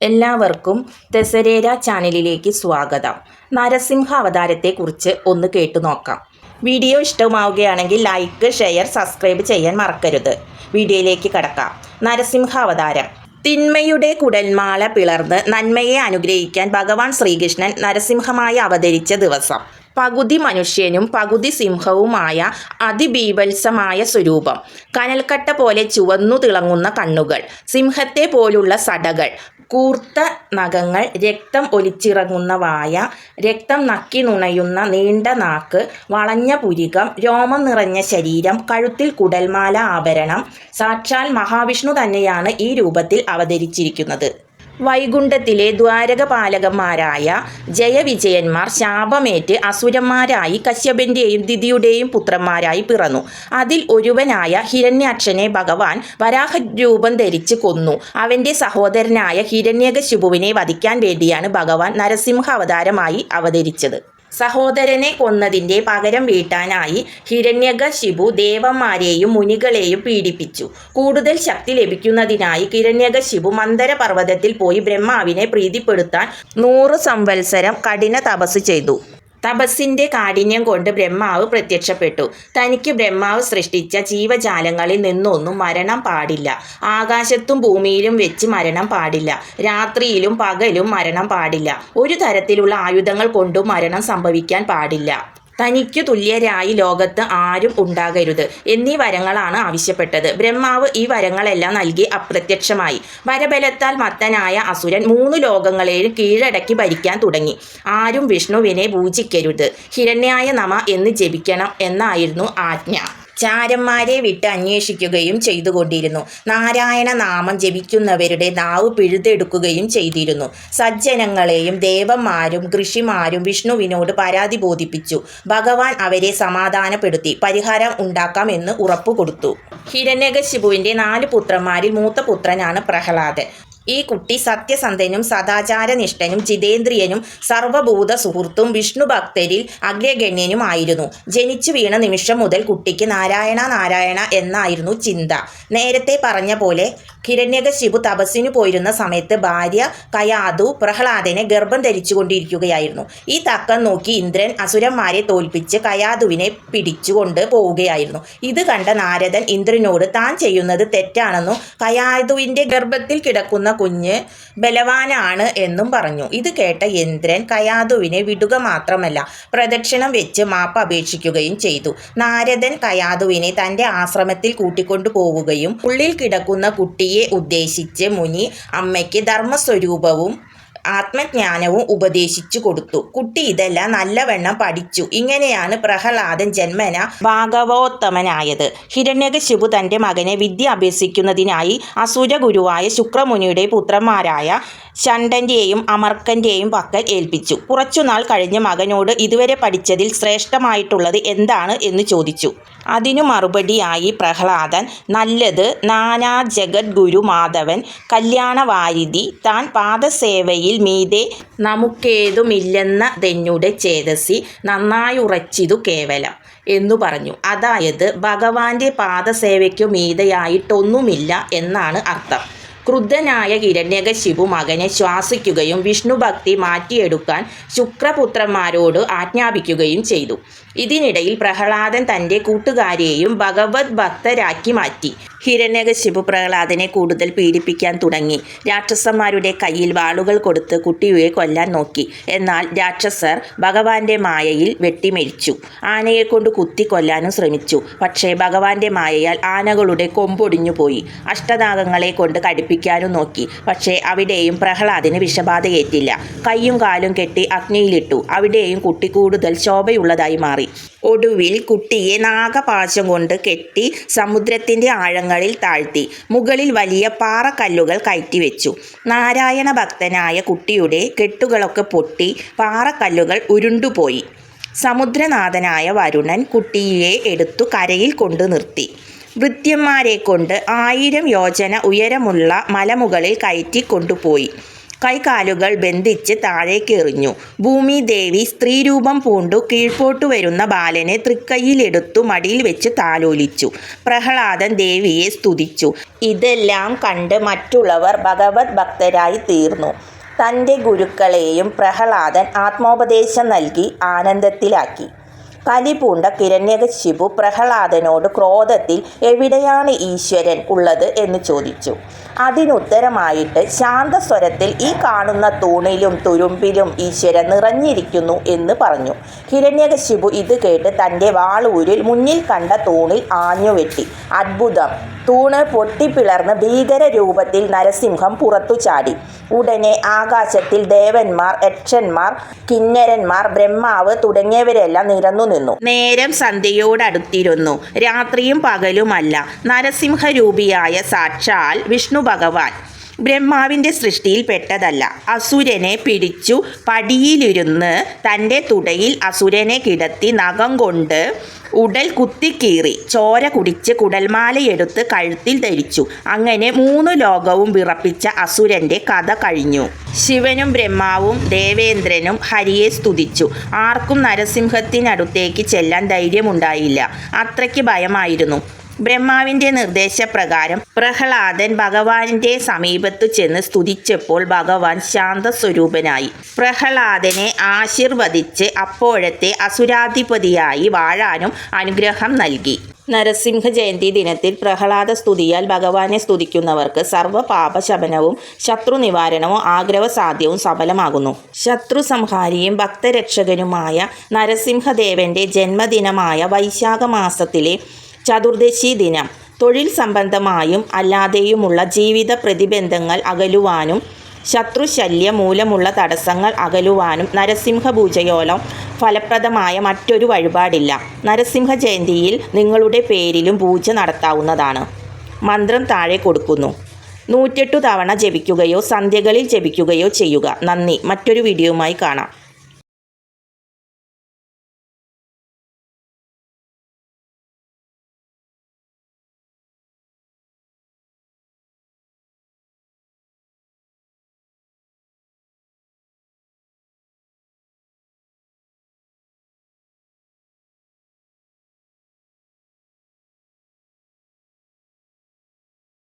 എല്ലാവർക്കും തെസരേര ചാനലിലേക്ക് സ്വാഗതം. നരസിംഹ അവതാരത്തെക്കുറിച്ച് ഒന്ന് കേട്ടു നോക്കാം. വീഡിയോ ഇഷ്ടമാവുകയാണെങ്കിൽ ലൈക്ക്, ഷെയർ, സബ്സ്ക്രൈബ് ചെയ്യാൻ മറക്കരുത്. വീഡിയോയിലേക്ക് കടക്കാം. നരസിംഹ അവതാരം. തിന്മയുടെ കുടൽമാല പിളർന്ന് നന്മയെ അനുഗ്രഹിക്കാൻ ഭഗവാൻ ശ്രീകൃഷ്ണൻ നരസിംഹമായി അവതരിച്ച ദിവസം. പകുതി മനുഷ്യനും പകുതി സിംഹവുമായ അതിബീഭത്സമായ സ്വരൂപം. കനൽക്കട്ട പോലെ ചുവന്നു തിളങ്ങുന്ന കണ്ണുകൾ, സിംഹത്തെ പോലുള്ള സടകൾ, കൂർത്ത നഖങ്ങൾ, രക്തം ഒലിച്ചിറങ്ങുന്ന വായ, രക്തം നക്കി നുണയുന്ന നീണ്ട നാക്ക്, വളഞ്ഞ പുരികം, രോമം നിറഞ്ഞ ശരീരം, കഴുത്തിൽ കുടൽമാല ആഭരണം. സാക്ഷാൽ മഹാവിഷ്ണു തന്നെയാണ് ഈ രൂപത്തിൽ അവതരിച്ചിരിക്കുന്നത്. വൈകുണ്ഠത്തിലെ ദ്വാരകപാലകന്മാരായ ജയവിജയന്മാർ ശാപമേറ്റ് അസുരന്മാരായി കശ്യപന്റെയും ദിതിയുടെയും പുത്രന്മാരായി പിറന്നു. അതിൽ ഒരുവനായ ഹിരണ്യാക്ഷനെ ഭഗവാൻ വരാഹരൂപം ധരിച്ച് കൊന്നു. അവൻ്റെ സഹോദരനായ ഹിരണ്യകശിപുവിനെ വധിക്കാൻ വേണ്ടിയാണ് ഭഗവാൻ നരസിംഹ അവതാരമായി അവതരിച്ചത്. സഹോദരനെ കൊന്നതിൻ്റെ പകരം വീട്ടാനായി ഹിരണ്യകശിപു ദേവന്മാരെയും മുനികളെയും പീഡിപ്പിച്ചു. കൂടുതൽ ശക്തി ലഭിക്കുന്നതിനായി ഹിരണ്യകശിപു മന്ദരപർവ്വതത്തിൽ പോയി ബ്രഹ്മാവിനെ പ്രീതിപ്പെടുത്താൻ 100 സംവത്സരം കഠിന തപസ് ചെയ്തു. തപസ്സിൻ്റെ കാഠിന്യം കൊണ്ട് ബ്രഹ്മാവ് പ്രത്യക്ഷപ്പെട്ടു. തനിക്ക് ബ്രഹ്മാവ് സൃഷ്ടിച്ച ജീവജാലങ്ങളിൽ നിന്നൊന്നും മരണം പാടില്ല. ആകാശത്തും ഭൂമിയിലും വെച്ച് മരണം പാടില്ല. രാത്രിയിലും പകലും മരണം പാടില്ല. ഒരു തരത്തിലുള്ള ആയുധങ്ങൾ കൊണ്ടും മരണം സംഭവിക്കാൻ പാടില്ല. തനിക്കു തുല്യരായി ലോകത്ത് ആരും ഉണ്ടാകരുത് എന്നീ വരങ്ങളാണ് ആവശ്യപ്പെട്ടത്. ബ്രഹ്മാവ് ഈ വരങ്ങളെല്ലാം നൽകി അപ്രത്യക്ഷമായി. വരബലത്താൽ മത്തനായ അസുരൻ 3 ലോകങ്ങളെയും കീഴടക്കി ഭരിക്കാൻ തുടങ്ങി. ആരും വിഷ്ണുവിനെ പൂജിക്കരുത്, ഹിരണ്യായ നമഃ എന്ന് ജപിക്കണം എന്നായിരുന്നു ആജ്ഞ. ചാരന്മാരെ വിട്ട് അന്വേഷിക്കുകയും ചെയ്തുകൊണ്ടിരുന്നു. നാരായണ നാമം ജപിക്കുന്നവരുടെ നാവ് പിഴുതെടുക്കുകയും ചെയ്തിരുന്നു. സജ്ജനങ്ങളെയും ദേവന്മാരും ഋഷിമാരും വിഷ്ണുവിനോട് പരാതി ബോധിപ്പിച്ചു. ഭഗവാൻ അവരെ സമാധാനപ്പെടുത്തി പരിഹാരം ഉണ്ടാക്കാമെന്ന് ഉറപ്പുകൊടുത്തു. ഹിരണ്യകശിപുവിൻ്റെ 4 പുത്രന്മാരിൽ മൂത്ത പുത്രനാണ് പ്രഹ്ലാദൻ. ഈ കുട്ടി സത്യസന്ധനും സദാചാരനിഷ്ഠനും ജിതേന്ദ്രിയനും സർവഭൂത സുഹൃത്തും വിഷ്ണു ഭക്തരിൽ അഗ്രഗണ്യനുമായിരുന്നു. ജനിച്ചു വീണ നിമിഷം മുതൽ കുട്ടിക്ക് നാരായണ നാരായണ എന്നായിരുന്നു ചിന്ത. നേരത്തെ പറഞ്ഞ പോലെ ഹിരണ്യകശിപു തപസ്സിനു പോയിരുന്ന സമയത്ത് ഭാര്യ കയാതു പ്രഹ്ലാദനെ ഗർഭം ധരിച്ചുകൊണ്ടിരിക്കുകയായിരുന്നു. ഈ തക്കം നോക്കി ഇന്ദ്രൻ അസുരന്മാരെ തോൽപ്പിച്ച് കയാതുവിനെ പിടിച്ചുകൊണ്ട് പോവുകയായിരുന്നു. ഇത് കണ്ട നാരദൻ ഇന്ദ്രനോട് താൻ ചെയ്യുന്നത് തെറ്റാണെന്നും കയാതുവിൻ്റെ ഗർഭത്തിൽ കിടക്കുന്ന കുഞ്ഞ് ബലവാനാണ് എന്നും പറഞ്ഞു. ഇത് കേട്ട ഇന്ദ്രൻ കയാതുവിനെ വിടുക മാത്രമല്ല പ്രദക്ഷിണം വെച്ച് മാപ്പ് അപേക്ഷിക്കുകയും ചെയ്തു. നാരദൻ കയാതുവിനെ തൻ്റെ ആശ്രമത്തിൽ കൂട്ടിക്കൊണ്ടു പോവുകയും ഉള്ളിൽ കിടക്കുന്ന കുട്ടിയെ ഉദ്ദേശിച്ച് മുനി അമ്മയ്ക്ക് ധർമ്മസ്വരൂപവും ആത്മജ്ഞാനവും ഉപദേശിച്ചു കൊടുത്തു. കുട്ടി ഇതെല്ലാം നല്ലവണ്ണം പഠിച്ചു. ഇങ്ങനെയാണ് പ്രഹ്ലാദൻ ജന്മന ഭാഗവോത്തമനായത്. ഹിരണ്യകശിപു തൻ്റെ മകനെ വിദ്യ അഭ്യസിക്കുന്നതിനായി അസുര ഗുരുവായ ശുക്രമുനിയുടെ പുത്രന്മാരായ ശണ്ഡൻ്റെയും അമർക്കൻ്റെയും പക്കൽ ഏൽപ്പിച്ചു. കുറച്ചുനാൾ കഴിഞ്ഞ് മകനോട് ഇതുവരെ പഠിച്ചതിൽ ശ്രേഷ്ഠമായിട്ടുള്ളത് എന്താണ് എന്ന് ചോദിച്ചു. അതിനു മറുപടിയായി പ്രഹ്ലാദൻ, നല്ലത് നാനാ ജഗദ്ഗുരു മാധവൻ കല്യാണവാരിധി താൻ പാദസേവയിൽ മീതെ നമുക്കേതുമില്ലെന്നതെന്നുടെ ചേതസി നന്നായുറച്ചിതു കേവലം എന്നു പറഞ്ഞു. അതായത് ഭഗവാന്റെ പാദസേവയ്ക്കു മീതെയായിട്ടൊന്നുമില്ല എന്നാണ് അർത്ഥം. ക്രുദ്ധനായ ഹിരണ്യകശിപു മകനെ ശ്വാസിക്കുകയും വിഷ്ണുഭക്തി മാറ്റിയെടുക്കാൻ ശുക്രപുത്രന്മാരോട് ആജ്ഞാപിക്കുകയും ചെയ്തു. ഇതിനിടയിൽ പ്രഹ്ലാദൻ തൻ്റെ കൂട്ടുകാരെയും ഭഗവത് ഭക്തരാക്കി മാറ്റി. ഹിരണ്യകശിപു പ്രഹ്ലാദനെ കൂടുതൽ പീഡിപ്പിക്കാൻ തുടങ്ങി. രാക്ഷസന്മാരുടെ കയ്യിൽ വാളുകൾ കൊടുത്ത് കുട്ടിയെ കൊല്ലാൻ നോക്കി. എന്നാൽ രാക്ഷസർ ഭഗവാന്റെ മായയിൽ വെട്ടിമരിച്ചു. ആനയെക്കൊണ്ട് കുത്തി കൊല്ലാനും ശ്രമിച്ചു. പക്ഷേ ഭഗവാന്റെ മായയാൽ ആനകളുടെ കൊമ്പൊടിഞ്ഞു പോയി. അഷ്ടനാഗങ്ങളെ കൊണ്ട് കടിപ്പിക്കാനും നോക്കി. പക്ഷേ അവിടെയും പ്രഹ്ലാദന് വിഷബാധയേറ്റില്ല. കയ്യും കാലും കെട്ടി അഗ്നിയിലിട്ടു. അവിടെയും കുട്ടി കൂടുതൽ ശോഭയുള്ളതായി മാറി. ഒടുവിൽ കുട്ടിയെ നാഗപാശം കൊണ്ട് കെട്ടി സമുദ്രത്തിൻ്റെ ആഴങ്ങളിൽ താഴ്ത്തി. മുകളിൽ വലിയ പാറക്കല്ലുകൾ കയറ്റിവെച്ചു. നാരായണ ഭക്തനായ കുട്ടിയുടെ കെട്ടുകളൊക്കെ പൊട്ടി പാറക്കല്ലുകൾ ഉരുണ്ടുപോയി. സമുദ്രനാഥനായ വരുണൻ കുട്ടിയെ എടുത്തു കരയിൽ കൊണ്ടു നിർത്തി. ഭൃത്യന്മാരെ കൊണ്ട് 1000 യോജന ഉയരമുള്ള മലമുകളിൽ കയറ്റി കൊണ്ടുപോയി. കൈകാലുകൾ ബന്ധിച്ച് താഴേക്കെറിഞ്ഞു. ഭൂമിദേവി സ്ത്രീരൂപം പൂണ്ടു കീഴ്പോട്ടു വരുന്ന ബാലനെ തൃക്കൈയിലെടുത്തു മടിയിൽ വെച്ച് താലോലിച്ചു. പ്രഹ്ലാദൻ ദേവിയെ സ്തുതിച്ചു. ഇതെല്ലാം കണ്ട് മറ്റുള്ളവർ ഭഗവത് ഭക്തരായി തീർന്നു. തൻ്റെ ഗുരുക്കളെയും പ്രഹ്ലാദൻ ആത്മോപദേശം നൽകി ആനന്ദത്തിലാക്കി. കലിപൂണ്ട ഹിരണ്യകശിപു പ്രഹ്ലാദനോട് ക്രോധത്തിൽ എവിടെയാണ് ഈശ്വരൻ ഉള്ളത് എന്ന് ചോദിച്ചു. അതിനുത്തരമായിട്ട് ശാന്തസ്വരത്തിൽ ഈ കാണുന്ന തൂണിലും തുരുമ്പിലും ഈശ്വരൻ നിറഞ്ഞിരിക്കുന്നു എന്ന് പറഞ്ഞു. ഹിരണ്യകശിപു ഇത് കേട്ട് തൻ്റെ വാളൂരിൽ മുന്നിൽ കണ്ട തൂണിൽ ആഞ്ഞുവെട്ടി. അത്ഭുതം! തൂണ് പൊട്ടിപ്പിളർന്ന് ഭീകര രൂപത്തിൽ നരസിംഹം പുറത്തു ചാടി. ഉടനെ ആകാശത്തിൽ ദേവന്മാർ, യക്ഷന്മാർ, കിന്നരന്മാർ, ബ്രഹ്മാവ് തുടങ്ങിയവരെല്ലാം നിരന്നു നിന്നു. നേരം സന്ധ്യയോടടുത്തിരുന്നു. രാത്രിയും പകലുമല്ല. നരസിംഹരൂപിയായ സാക്ഷാൽ വിഷ്ണു ഭഗവാൻ ബ്രഹ്മാവിൻ്റെ സൃഷ്ടിയിൽ പെട്ടതല്ല. അസുരനെ പിടിച്ചു പടിയിലിരുന്ന് തൻ്റെ തുടയിൽ അസുരനെ കിടത്തി നഖം കൊണ്ട് ഉടൽ കുത്തിക്കീറി ചോര കുടിച്ച് കുടൽമാലയെടുത്ത് കഴുത്തിൽ ധരിച്ചു. അങ്ങനെ 3 ലോകവും വിറപ്പിച്ച അസുരൻ്റെ കഥ കഴിഞ്ഞു. ശിവനും ബ്രഹ്മാവും ദേവേന്ദ്രനും ഹരിയെ സ്തുതിച്ചു. ആർക്കും നരസിംഹത്തിനടുത്തേക്ക് ചെല്ലാൻ ധൈര്യമുണ്ടായില്ല. അത്രയ്ക്ക് ഭയമായിരുന്നു. ബ്രഹ്മാവിൻ്റെ നിർദ്ദേശപ്രകാരം പ്രഹ്ലാദൻ ഭഗവാന്റെ സമീപത്തു ചെന്ന് സ്തുതിച്ചപ്പോൾ ഭഗവാൻ ശാന്തസ്വരൂപനായി പ്രഹ്ലാദനെ ആശീർവദിച്ച് അപ്പോഴത്തെ അസുരാധിപതിയായി വാഴാനും അനുഗ്രഹം നൽകി. നരസിംഹ ജയന്തി ദിനത്തിൽ പ്രഹ്ലാദ സ്തുതിയാൽ ഭഗവാനെ സ്തുതിക്കുന്നവർക്ക് സർവ്വപാപശമനവും ശത്രുനിവാരണവും ആഗ്രഹസാധ്യവും സഫലമാകുന്നു. ശത്രു സംഹാരിയും ഭക്തരക്ഷകനുമായ നരസിംഹദേവന്റെ ജന്മദിനമായ വൈശാഖ മാസത്തിലെ ചതുർദശി ദിനം തൊഴിൽ സംബന്ധമായും അല്ലാതെയുമുള്ള ജീവിത പ്രതിബന്ധങ്ങൾ അകലുവാനും ശത്രുശല്യം മൂലമുള്ള തടസ്സങ്ങൾ അകലുവാനും നരസിംഹ പൂജയോളം ഫലപ്രദമായ മറ്റൊരു വഴിപാടില്ല. നരസിംഹ ജയന്തിയിൽ നിങ്ങളുടെ പേരിലും പൂജ നടത്താവുന്നതാണ്. മന്ത്രം താഴെ കൊടുക്കുന്നു. 108 തവണ ജപിക്കുകയോ സന്ധ്യകളിൽ ജപിക്കുകയോ ചെയ്യുക. നന്ദി. മറ്റൊരു വീഡിയോയുമായി കാണാം.